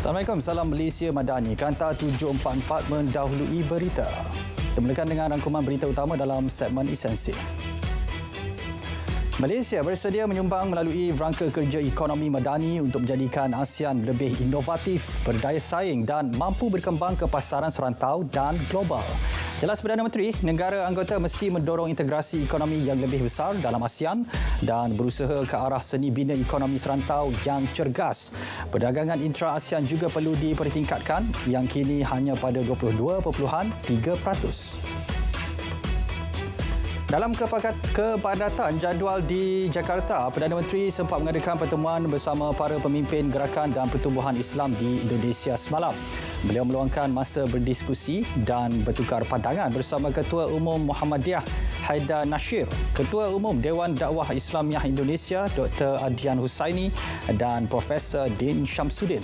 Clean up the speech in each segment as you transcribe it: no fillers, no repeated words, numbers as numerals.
Assalamualaikum, salam Malaysia Madani. Kanta 744 mendahului berita. Kita mulakan dengan rangkuman berita utama dalam segmen esensi. Malaysia bersedia menyumbang melalui rangka kerja ekonomi madani untuk menjadikan ASEAN lebih inovatif, berdaya saing dan mampu berkembang ke pasaran serantau dan global. Jelas Perdana Menteri, negara anggota mesti mendorong integrasi ekonomi yang lebih besar dalam ASEAN dan berusaha ke arah seni bina ekonomi serantau yang cergas. Perdagangan intra-ASEAN juga perlu dipertingkatkan yang kini hanya pada 22.3%. Dalam kepadatan jadual di Jakarta, Perdana Menteri sempat mengadakan pertemuan bersama para pemimpin gerakan dan pertubuhan Islam di Indonesia semalam. Beliau meluangkan masa berdiskusi dan bertukar pandangan bersama Ketua Umum Muhammadiyah Haidar Nasir, Ketua Umum Dewan Dakwah Islamiah Indonesia Dr. Adrian Hussaini dan Profesor Din Syamsuddin.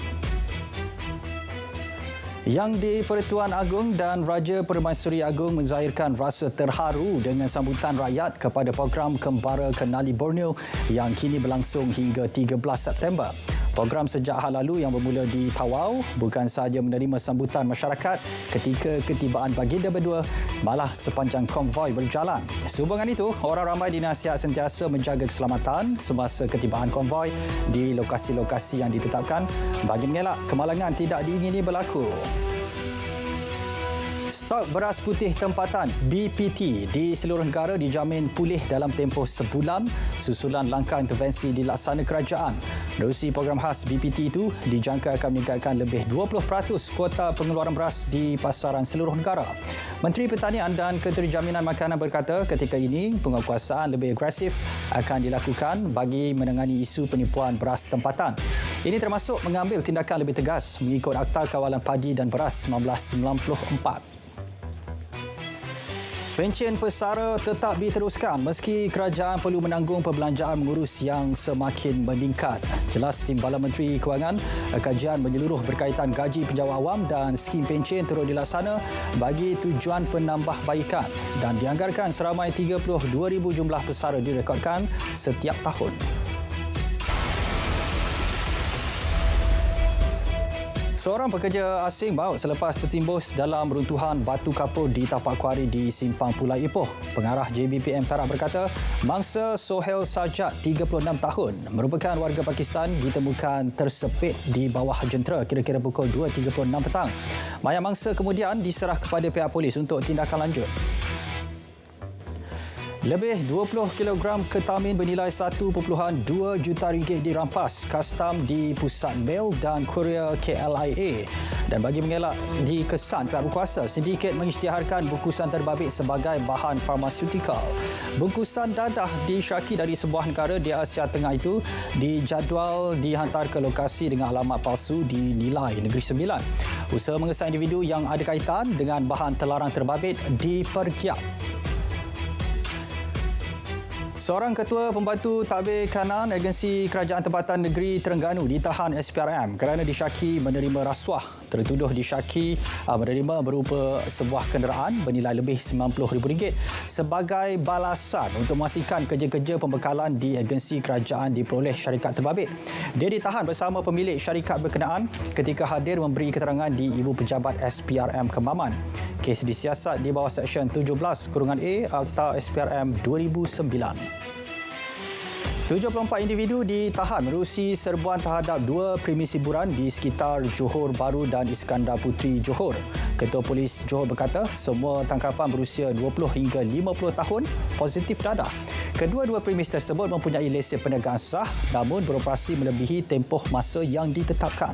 Yang di-Pertuan Agong dan Raja Permaisuri Agong menzahirkan rasa terharu dengan sambutan rakyat kepada program Kembara Kenali Borneo yang kini berlangsung hingga 13 September. Program sejak hari lalu yang bermula di Tawau bukan sahaja menerima sambutan masyarakat ketika ketibaan baginda berdua, malah sepanjang konvoi berjalan. Sehubungan itu, orang ramai dinasihat sentiasa menjaga keselamatan semasa ketibaan konvoi di lokasi-lokasi yang ditetapkan bagi mengelak kemalangan tidak diingini berlaku. Stok beras putih tempatan BPT di seluruh negara dijamin pulih dalam tempoh sebulan susulan langkah intervensi di laksana kerajaan. Menerusi program khas BPT itu dijangka akan meningkatkan lebih 20% kuota pengeluaran beras di pasaran seluruh negara. Menteri Pertanian dan Keterjaminan Makanan berkata ketika ini penguatkuasaan lebih agresif akan dilakukan bagi menangani isu penipuan beras tempatan. Ini termasuk mengambil tindakan lebih tegas mengikut Akta Kawalan Padi dan Beras 1994. Pencen pesara tetap diteruskan meski kerajaan perlu menanggung perbelanjaan mengurus yang semakin meningkat. Jelas Timbalan Menteri Kewangan, kajian menyeluruh berkaitan gaji penjawat awam dan skim pencen turut dilaksana bagi tujuan penambahbaikan dan dianggarkan seramai 32,000 jumlah pesara direkodkan setiap tahun. Seorang pekerja asing maut selepas tertimbus dalam runtuhan batu kapur di tapak kuari di Simpang Pulai Ipoh. Pengarah JBPM Perak berkata, mangsa Sohail Sajjad, 36 tahun, merupakan warga Pakistan ditemukan tersepit di bawah jentera kira-kira pukul 2.36 petang. Mayat mangsa kemudian diserah kepada pihak polis untuk tindakan lanjut. Lebih 20 kg ketamin bernilai 1.2 juta ringgit dirampas Kastam di Pusat Mil dan Kurier KLIA. Dan bagi mengelak dikesan pihak berkuasa, sindiket mengisytiharkan bungkusan terbabit sebagai bahan farmasutikal. Bungkusan dadah disyaki dari sebuah negara di Asia Tengah itu dijadual dihantar ke lokasi dengan alamat palsu dinilai Negeri Sembilan. Usaha mengesan individu yang ada kaitan dengan bahan terlarang terbabit dipergiat. Seorang ketua pembantu tadbir kanan agensi kerajaan tempatan negeri Terengganu ditahan SPRM kerana disyaki menerima rasuah. Tertuduh disyaki menerima berupa sebuah kenderaan bernilai lebih RM90,000 sebagai balasan untuk memastikan kerja-kerja pembekalan di agensi kerajaan diperoleh syarikat terbabit. Dia ditahan bersama pemilik syarikat berkenaan ketika hadir memberi keterangan di Ibu Pejabat SPRM Kemaman. Kes disiasat di bawah Seksyen 17(A) Akta SPRM 2009. 74 individu ditahan menerusi serbuan terhadap dua premis hiburan di sekitar Johor Bahru dan Iskandar Puteri, Johor. Ketua Polis Johor berkata semua tangkapan berusia 20 hingga 50 tahun positif dadah. Kedua-dua premis tersebut mempunyai lesen perniagaan sah namun beroperasi melebihi tempoh masa yang ditetapkan.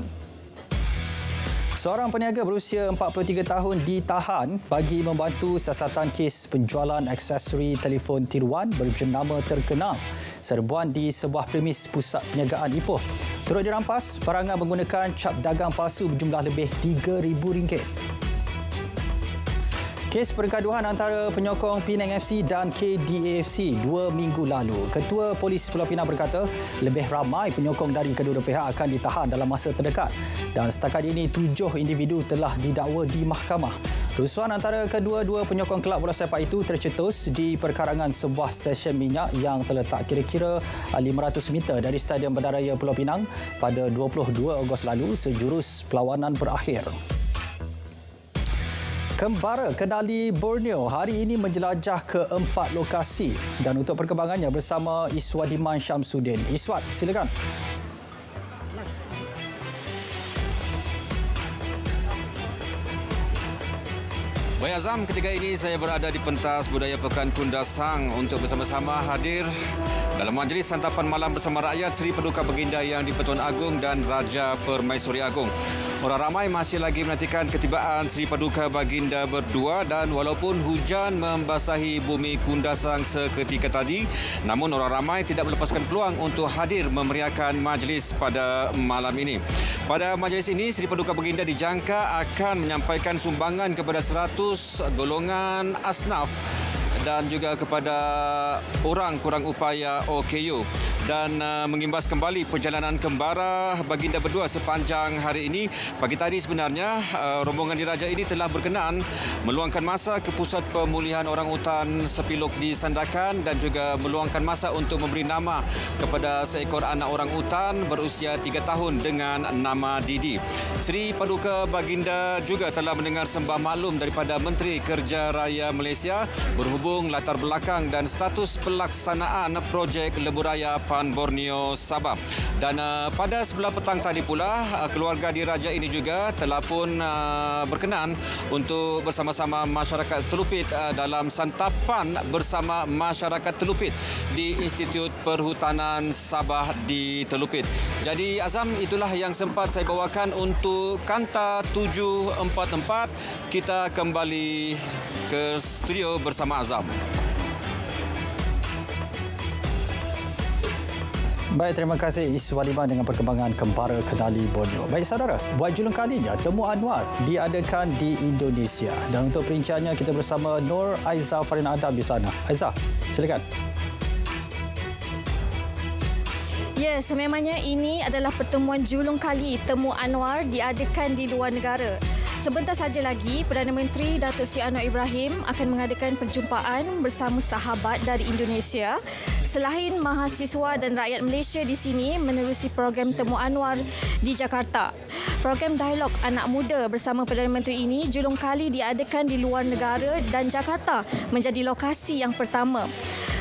Seorang peniaga berusia 43 tahun ditahan bagi membantu siasatan kes penjualan aksesori telefon tiruan berjenama terkenal. Serbuan di sebuah premis pusat perniagaan Ipoh. Turut dirampas barangan menggunakan cap dagang palsu berjumlah lebih RM3,000. Kes pergaduhan antara penyokong Penang FC dan KDAFC 2 minggu lalu. Ketua Polis Pulau Pinang berkata lebih ramai penyokong dari kedua-dua pihak akan ditahan dalam masa terdekat. Dan setakat ini 7 individu telah didakwa di mahkamah. Rusuhan antara kedua-dua penyokong kelab bola sepak itu tercetus di perkarangan sebuah stesen minyak yang terletak kira-kira 500 meter dari Stadium Bandaraya Pulau Pinang pada 22 Ogos lalu sejurus perlawanan berakhir. Kembara Kendali Borneo hari ini menjelajah ke 4 lokasi dan untuk perkembangannya bersama Iswadiman Syamsuddin. Iswad, silakan. Baik Azam, ketika ini saya berada di pentas budaya Pekan Kundasang untuk bersama-sama hadir dalam majlis santapan malam bersama rakyat Seri Paduka Baginda Yang di-Pertuan Agong dan Raja Permaisuri Agong. Orang ramai masih lagi menantikan ketibaan Seri Paduka Baginda berdua dan walaupun hujan membasahi bumi Kundasang seketika tadi, namun orang ramai tidak melepaskan peluang untuk hadir memeriahkan majlis pada malam ini. Pada majlis ini, Seri Paduka Baginda dijangka akan menyampaikan sumbangan kepada 100 golongan asnaf dan juga kepada orang kurang upaya OKU dan mengimbas kembali perjalanan kembara baginda berdua sepanjang hari ini. Pagi tadi sebenarnya rombongan diraja ini telah berkenan meluangkan masa ke Pusat Pemulihan Orang Utan Sepilok di Sandakan dan juga meluangkan masa untuk memberi nama kepada seekor anak orang utan berusia 3 tahun dengan nama Didi. Seri Paduka Baginda juga telah mendengar sembah maklum daripada Menteri Kerja Raya Malaysia berhubung latar belakang dan status pelaksanaan projek Lebuhraya Pan Borneo Sabah. Dan pada sebelah petang tadi pula, keluarga diraja ini juga telah pun berkenan untuk bersama-sama masyarakat Telupit dalam santapan bersama masyarakat Telupit di Institut Perhutanan Sabah di Telupit. Jadi Azam, itulah yang sempat saya bawakan untuk Kanta 744. Kita kembali ke studio bersama Azam. Baik, terima kasih Iswadiman dengan perkembangan Kembara Kendali Borneo. Baik saudara, buat julung kalinya Temu Anwar diadakan di Indonesia. Dan untuk perinciannya kita bersama Nur Aiza Farin Adam di sana. Aiza, silakan. Ya, sememangnya ini adalah pertemuan julung kali Temu Anwar diadakan di luar negara. Sebentar saja lagi, Perdana Menteri Datuk Seri Anwar Ibrahim akan mengadakan perjumpaan bersama sahabat dari Indonesia. Selain mahasiswa dan rakyat Malaysia di sini menerusi program Temu Anwar di Jakarta. Program Dialog Anak Muda bersama Perdana Menteri ini julung kali diadakan di luar negara dan Jakarta menjadi lokasi yang pertama.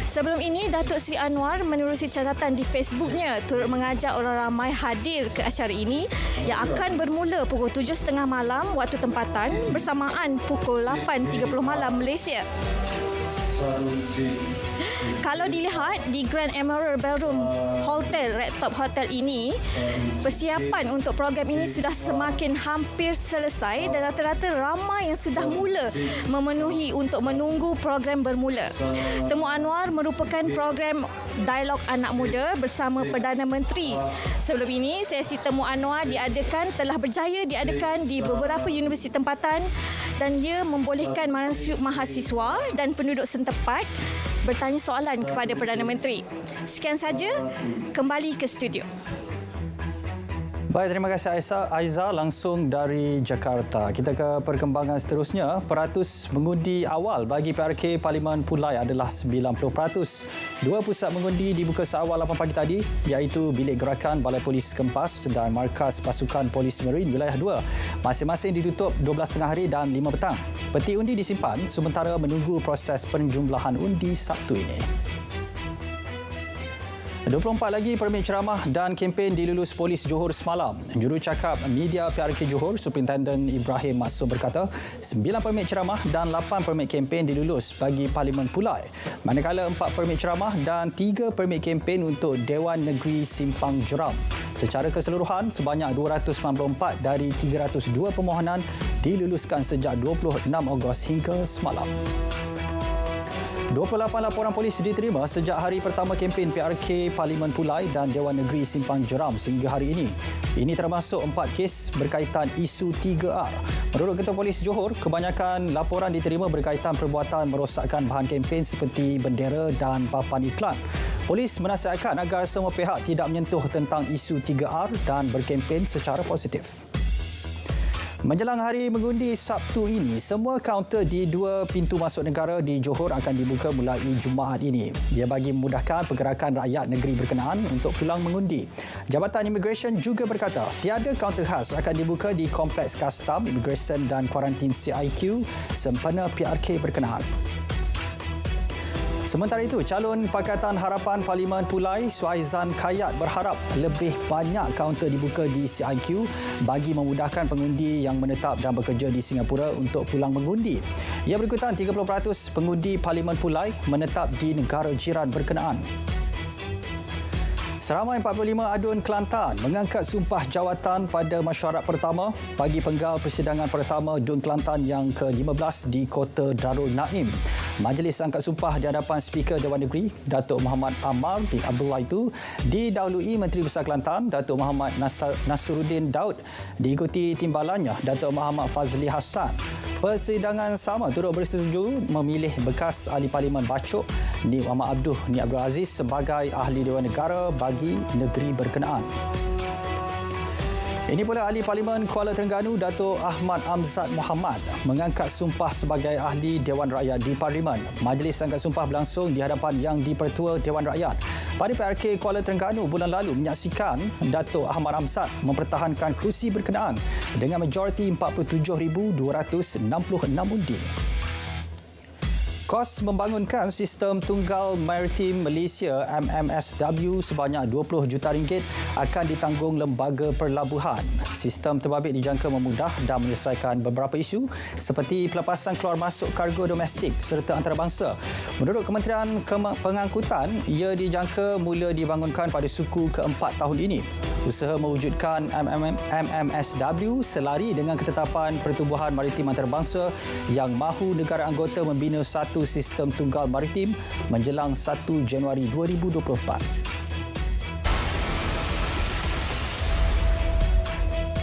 Sebelum ini, Datuk Seri Anwar menerusi catatan di Facebooknya turut mengajak orang ramai hadir ke acara ini yang akan bermula pukul 7.30 malam waktu tempatan bersamaan pukul 8.30 malam Malaysia. Kalau dilihat di Grand Emerald Ballroom Hotel, Red Top Hotel ini, persiapan untuk program ini sudah semakin hampir selesai dan rata-rata ramai yang sudah mula memenuhi untuk menunggu program bermula. Temu Anwar merupakan program Dialog Anak Muda bersama Perdana Menteri. Sebelum ini, sesi Temu Anwar telah berjaya diadakan di beberapa universiti tempatan dan ia membolehkan mahasiswa dan penduduk setempat bertanya soalan kepada Perdana Menteri. Sekian saja, kembali ke studio. Baik, terima kasih Aiza langsung dari Jakarta. Kita ke perkembangan seterusnya. Peratus mengundi awal bagi PRK Parlimen Pulai adalah 90%. Dua pusat mengundi dibuka seawal 8 pagi tadi iaitu Bilik Gerakan Balai Polis Kempas dan Markas Pasukan Polis Marine Wilayah 2. Masing-masing ditutup 12.30 hari dan 5 petang. Peti undi disimpan sementara menunggu proses penjumlahan undi Sabtu ini. 24 lagi permit ceramah dan kempen dilulus Polis Johor semalam. Jurucakap media PRK Johor, Superintendent Ibrahim Maksum berkata, 9 permit ceramah dan 8 permit kempen dilulus bagi Parlimen Pulai. Manakala 4 permit ceramah dan 3 permit kempen untuk Dewan Negeri Simpang Jeram. Secara keseluruhan, sebanyak 294 dari 302 permohonan diluluskan sejak 26 Ogos hingga semalam. 28 laporan polis diterima sejak hari pertama kempen PRK Parlimen Pulai dan Dewan Negeri Simpang Jeram sehingga hari ini. Ini termasuk 4 kes berkaitan isu 3R. Menurut Ketua Polis Johor, kebanyakan laporan diterima berkaitan perbuatan merosakkan bahan kempen seperti bendera dan papan iklan. Polis menasihatkan agar semua pihak tidak menyentuh tentang isu 3R dan berkempen secara positif. Menjelang hari mengundi Sabtu ini, semua kaunter di 2 pintu masuk negara di Johor akan dibuka mulai Jumaat ini. Ia bagi memudahkan pergerakan rakyat negeri berkenaan untuk pulang mengundi. Jabatan Immigration juga berkata, tiada kaunter khas akan dibuka di Kompleks Kastam, Immigration dan Kuarantin CIQ sempena PRK berkenaan. Sementara itu, calon Pakatan Harapan Parlimen Pulai, Suhaizan Kayat berharap lebih banyak kaunter dibuka di CIQ bagi memudahkan pengundi yang menetap dan bekerja di Singapura untuk pulang mengundi. Ia berikutan 30% pengundi Parlimen Pulai menetap di negara jiran berkenaan. Seramai 45 adun Kelantan mengangkat sumpah jawatan pada mesyuarat pertama bagi penggal persidangan pertama DUN Kelantan yang ke-15 di Kota Darul Naim. Majlis angkat sumpah di hadapan Speaker Dewan Negeri, Datuk Muhammad Amar bin Abdullah itu didahului Menteri Besar Kelantan, Datuk Muhammad Nasruddin Daud, diikuti timbalannya, Datuk Muhammad Fazli Hassan. Persidangan sama turut bersetuju memilih bekas ahli Parlimen Bacok, Ni Muhammad Abdul Aziz sebagai ahli Dewan Negara bagi negeri berkenaan. Ini pula ahli Parlimen Kuala Terengganu Datuk Ahmad Amzad Muhammad mengangkat sumpah sebagai ahli Dewan Rakyat di Parlimen. Majlis angkat sumpah berlangsung di hadapan Yang di-Pertua Dewan Rakyat. Pada PRK Kuala Terengganu bulan lalu menyaksikan Datuk Ahmad Amzad mempertahankan kerusi berkenaan dengan majoriti 47,266 undi. Kos membangunkan sistem tunggal maritim Malaysia MMSW sebanyak 20 juta ringgit akan ditanggung lembaga perlabuhan. Sistem terbabit dijangka memudah dan menyelesaikan beberapa isu seperti pelepasan keluar masuk kargo domestik serta antarabangsa. Menurut Kementerian Pengangkutan, ia dijangka mula dibangunkan pada suku keempat tahun ini. Usaha mewujudkan MMSW selari dengan ketetapan Pertubuhan Maritim Antarabangsa yang mahu negara anggota membina satu sistem tunggal maritim menjelang 1 Januari 2024.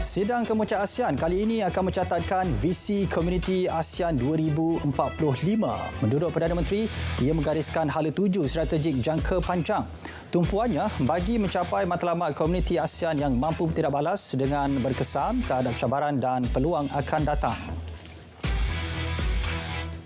Sidang Kemuncak ASEAN kali ini akan mencatatkan visi Komuniti ASEAN 2045. Menurut Perdana Menteri, ia menggariskan hala tuju strategik jangka panjang. Tumpuannya bagi mencapai matlamat komuniti ASEAN yang mampu bertindak balas dengan berkesan terhadap cabaran dan peluang akan datang.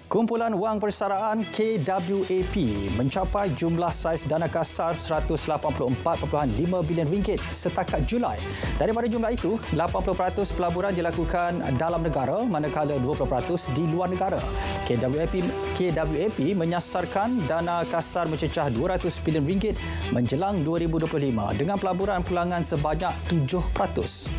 Kumpulan Wang Persaraan KWAP mencapai jumlah saiz dana kasar RM184.5 bilion setakat Julai. Daripada jumlah itu, 80% pelaburan dilakukan dalam negara manakala 20% di luar negara. KWAP menyasarkan dana kasar mencecah RM200 bilion menjelang 2025 dengan pelaburan pulangan sebanyak 7%.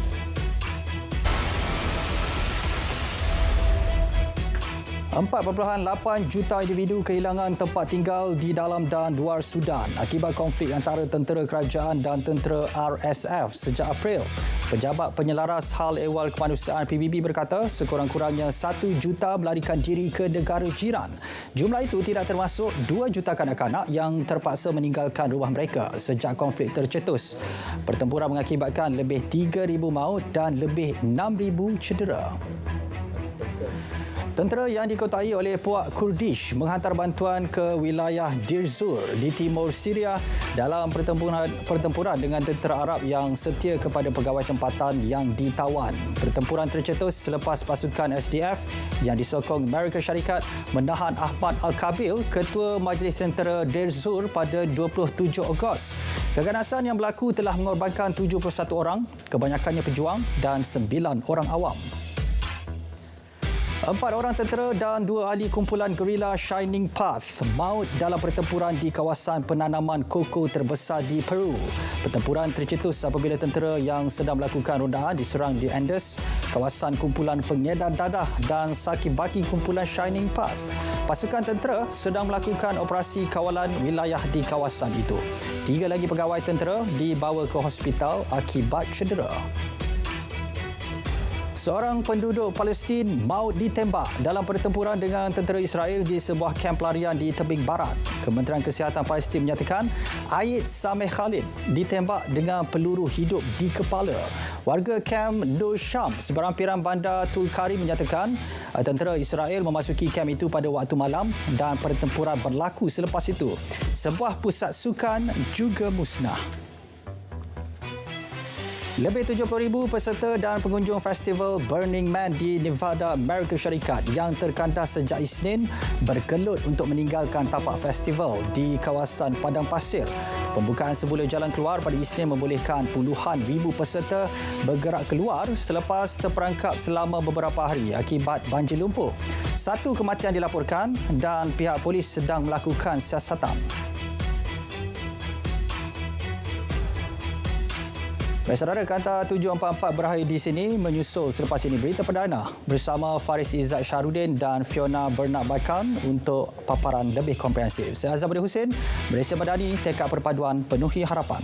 4.8 juta individu kehilangan tempat tinggal di dalam dan luar Sudan akibat konflik antara tentera kerajaan dan tentera RSF sejak April. Pejabat Penyelaras Hal Ehwal Kemanusiaan PBB berkata sekurang-kurangnya 1 juta melarikan diri ke negara jiran. Jumlah itu tidak termasuk 2 juta kanak-kanak yang terpaksa meninggalkan rumah mereka sejak konflik tercetus. Pertempuran mengakibatkan lebih 3,000 maut dan lebih 6,000 cedera. Tentera yang dikotai oleh puak Kurdish menghantar bantuan ke wilayah Deir Zur di timur Syria dalam pertempuran dengan tentera Arab yang setia kepada pegawai tempatan yang ditawan. Pertempuran tercetus selepas pasukan SDF yang disokong Amerika Syarikat menahan Ahmad Al-Kabil, Ketua Majlis Tentera Deir Zur pada 27 Ogos. Keganasan yang berlaku telah mengorbankan 71 orang, kebanyakannya pejuang dan 9 orang awam. 4 orang tentera dan 2 ahli kumpulan gerila Shining Path maut dalam pertempuran di kawasan penanaman koko terbesar di Peru. Pertempuran tercetus apabila tentera yang sedang melakukan rondaan diserang di Andes, kawasan kumpulan pengedar dadah dan sakibaki kumpulan Shining Path. Pasukan tentera sedang melakukan operasi kawalan wilayah di kawasan itu. 3 lagi pegawai tentera dibawa ke hospital akibat cedera. Seorang penduduk Palestin maut ditembak dalam pertempuran dengan tentera Israel di sebuah kamp pelarian di tebing barat. Kementerian Kesihatan Palestin menyatakan Aid Sameh Khalid ditembak dengan peluru hidup di kepala. Warga kamp Nur Sham seberampiran bandar Tulkari menyatakan tentera Israel memasuki kamp itu pada waktu malam dan pertempuran berlaku selepas itu. Sebuah pusat sukan juga musnah. Lebih 70,000 peserta dan pengunjung festival Burning Man di Nevada, Amerika Syarikat yang terkandas sejak Isnin berkelut untuk meninggalkan tapak festival di kawasan Padang Pasir. Pembukaan semula jalan keluar pada Isnin membolehkan puluhan ribu peserta bergerak keluar selepas terperangkap selama beberapa hari akibat banjir lumpur. 1 kematian dilaporkan dan pihak polis sedang melakukan siasatan. Baik, saudara, Kanta 744 berakhir di sini. Menyusul selepas ini berita perdana bersama Faris Izzat Syahrudin dan Fiona Bernard Bakan untuk paparan lebih komprehensif. Saya Azam Hussein, Malaysia Madani, tekad perpaduan penuhi harapan.